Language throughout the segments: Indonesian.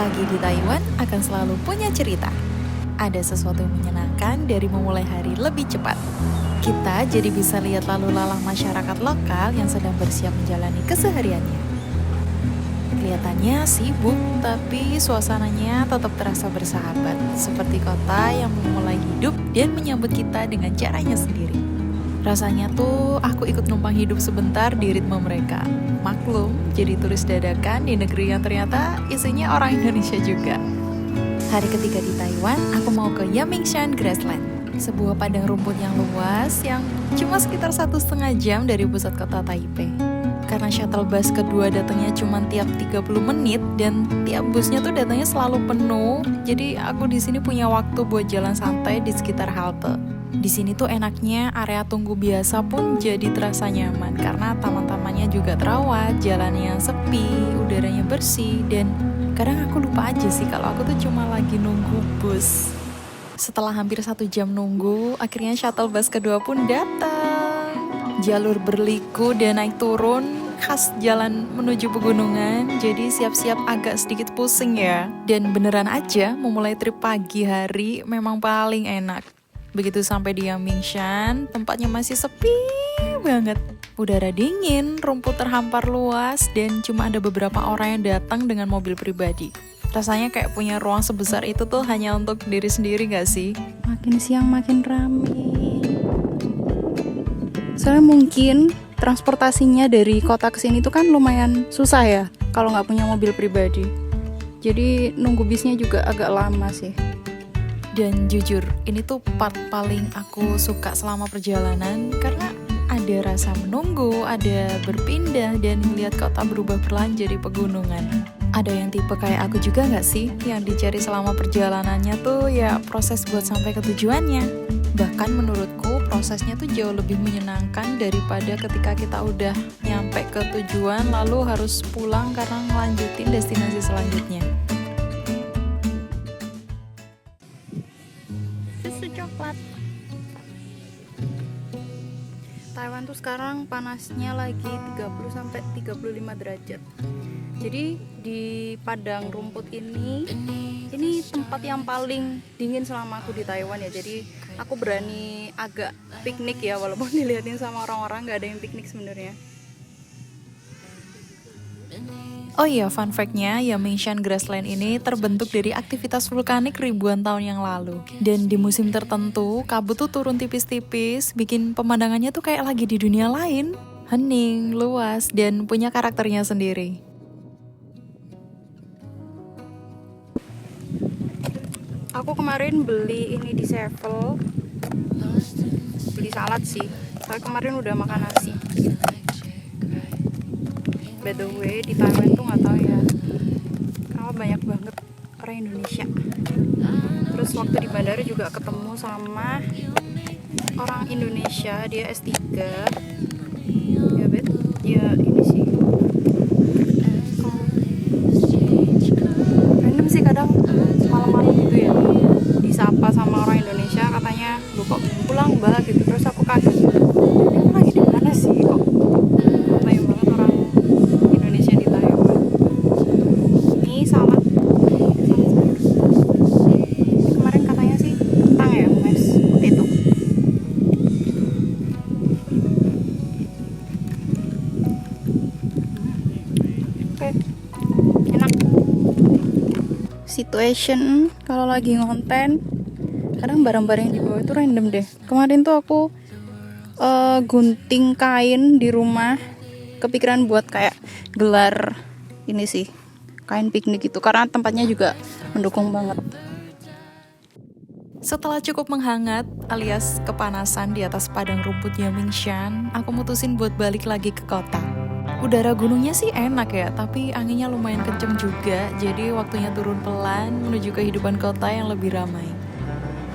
Pagi di Taiwan akan selalu punya cerita. Ada sesuatu yang menyenangkan dari memulai hari lebih cepat. Kita jadi bisa lihat lalu lalang masyarakat lokal yang sedang bersiap menjalani kesehariannya. Kelihatannya sibuk, tapi suasananya tetap terasa bersahabat, seperti kota yang memulai hidup dan menyambut kita dengan caranya sendiri. Rasanya tuh aku ikut numpang hidup sebentar di ritme mereka. Maklum, jadi turis dadakan di negeri yang ternyata isinya orang Indonesia juga. Hari ketiga di Taiwan, aku mau ke Yamingshan Grassland, sebuah padang rumput yang luas yang cuma sekitar 1,5 jam dari pusat kota Taipei. Karena shuttle bus kedua datangnya cuma tiap 30 menit dan tiap busnya tuh datangnya selalu penuh, jadi aku di sini punya waktu buat jalan santai di sekitar halte. Di sini tuh enaknya area tunggu biasa pun jadi terasa nyaman karena taman-tamannya juga terawat, jalannya sepi, udaranya bersih, dan kadang aku lupa aja sih kalau aku tuh cuma lagi nunggu bus. Setelah hampir 1 jam nunggu, akhirnya shuttle bus kedua pun datang. Jalur berliku dan naik turun khas jalan menuju pegunungan, jadi siap-siap agak sedikit pusing ya. Dan beneran aja memulai trip pagi hari memang paling enak. Begitu sampai di Yamingshan, tempatnya masih sepi banget. Udara dingin, rumput terhampar luas, dan cuma ada beberapa orang yang datang dengan mobil pribadi. Rasanya kayak punya ruang sebesar itu tuh hanya untuk diri sendiri gak sih? Makin siang makin rame. Soalnya mungkin transportasinya dari kota ke sini tuh kan lumayan susah ya kalau nggak punya mobil pribadi. Jadi nunggu bisnya juga agak lama sih. Dan jujur, ini tuh part paling aku suka selama perjalanan karena ada rasa menunggu, ada berpindah, dan melihat kota berubah perlahan jadi pegunungan. Ada yang tipe kayak aku juga gak sih? Yang dicari selama perjalanannya tuh ya proses buat sampai ke tujuannya. Bahkan menurutku prosesnya tuh jauh lebih menyenangkan daripada ketika kita udah nyampe ke tujuan lalu harus pulang karena ngelanjutin destinasi selanjutnya. Susu coklat. Taiwan tuh sekarang panasnya lagi 30-35 derajat. Jadi di padang rumput ini tempat yang paling dingin selama aku di Taiwan ya. Jadi aku berani agak piknik ya, walaupun dilihatin sama orang-orang nggak ada yang piknik sebenarnya. Oh iya, fun fact-nya, Yamingshan Grassland ini terbentuk dari aktivitas vulkanik ribuan tahun yang lalu. Dan di musim tertentu, kabut tuh turun tipis-tipis, bikin pemandangannya tuh kayak lagi di dunia lain. Hening, luas, dan punya karakternya sendiri. Aku kemarin beli ini di Sevel, beli salad sih. Saya kemarin udah makan nasi. By the way, di Taiwan tuh nggak tahu ya, kenapa banyak banget orang Indonesia. Terus waktu di bandara juga ketemu sama orang Indonesia, dia S3. Ya bet, ya ini sih. Random sih kadang malam-malam gitu ya, disapa sama orang Indonesia, katanya lu kok pulang mbak gitu. Terus aku kaget, ini lagi di mana sih kok banyak banget orang Indonesia di Taiwan. Ini salad kemarin katanya sih kentang ya, mashed potato. Oke, enak. Situation kalau lagi ngonten kadang barang-barang yang dibawa itu random deh. Kemarin tuh aku gunting kain di rumah, kepikiran buat kayak gelar ini sih, kain piknik itu, karena tempatnya juga mendukung banget. Setelah cukup menghangat alias kepanasan di atas padang rumput Yamingshan, aku mutusin buat balik lagi ke kota. Udara gunungnya sih enak ya, tapi anginnya lumayan kenceng juga, jadi waktunya turun pelan menuju kehidupan kota yang lebih ramai.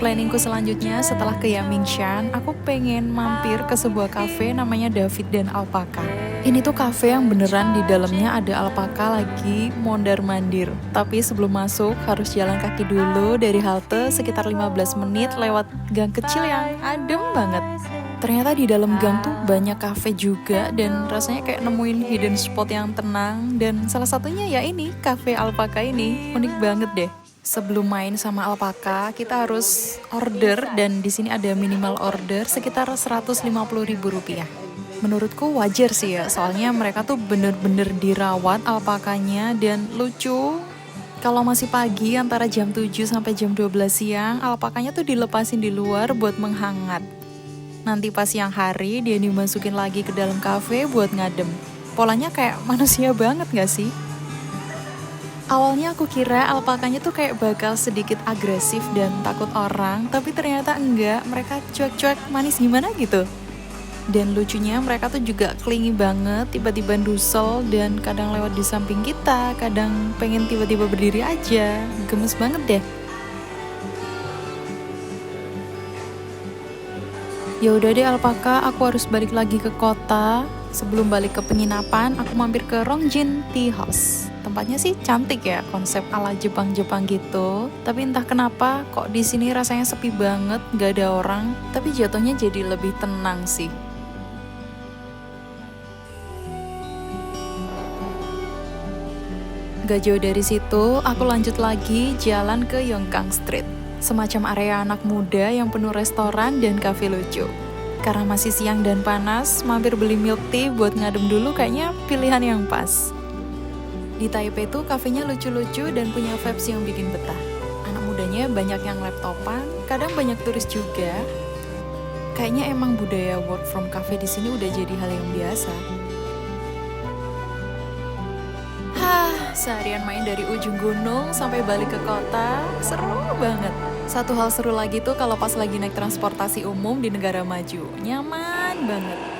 Planningku selanjutnya setelah ke Yamingshan, aku pengen mampir ke sebuah kafe namanya David dan Alpaka. Ini tuh kafe yang beneran di dalamnya ada alpaka lagi mondar-mandir. Tapi sebelum masuk harus jalan kaki dulu dari halte sekitar 15 menit lewat gang kecil yang adem banget. Ternyata di dalam gang tuh banyak cafe juga dan rasanya kayak nemuin hidden spot yang tenang. Dan salah satunya ya ini, Cafe Alpaka ini. Unik banget deh. Sebelum main sama alpaka, kita harus order dan di sini ada minimal order sekitar Rp150.000. Menurutku wajar sih ya, soalnya mereka tuh bener-bener dirawat alpakanya dan lucu. Kalau masih pagi antara jam 7 sampai jam 12 siang, alpakanya tuh dilepasin di luar buat menghangat. Nanti pas siang hari dia dimasukin lagi ke dalam kafe buat ngadem. Polanya kayak manusia banget gak sih? Awalnya aku kira alpakanya tuh kayak bakal sedikit agresif dan takut orang, tapi ternyata enggak, mereka cuek-cuek manis gimana gitu. Dan lucunya mereka tuh juga clingy banget, tiba-tiba ndusel dan kadang lewat di samping kita, kadang pengen tiba-tiba berdiri aja, gemes banget deh. Ya udah deh alpaka, aku harus balik lagi ke kota. Sebelum balik ke penginapan, aku mampir ke Rongjin Tea House. Tempatnya sih cantik ya, konsep ala Jepang-Jepang gitu. Tapi entah kenapa kok di sini rasanya sepi banget, gak ada orang. Tapi jatuhnya jadi lebih tenang sih. Gak jauh dari situ, aku lanjut lagi jalan ke Yongkang Street. Semacam area anak muda yang penuh restoran dan kafe lucu. Karena masih siang dan panas, mampir beli milk tea buat ngadem dulu kayaknya pilihan yang pas. Di Taipei tuh kafenya lucu-lucu dan punya vibes yang bikin betah. Anak mudanya banyak yang laptopan, kadang banyak turis juga. Kayaknya emang budaya work from cafe di sini udah jadi hal yang biasa. Seharian main dari ujung gunung sampai balik ke kota, seru banget. Satu hal seru lagi tuh kalau pas lagi naik transportasi umum di negara maju, nyaman banget.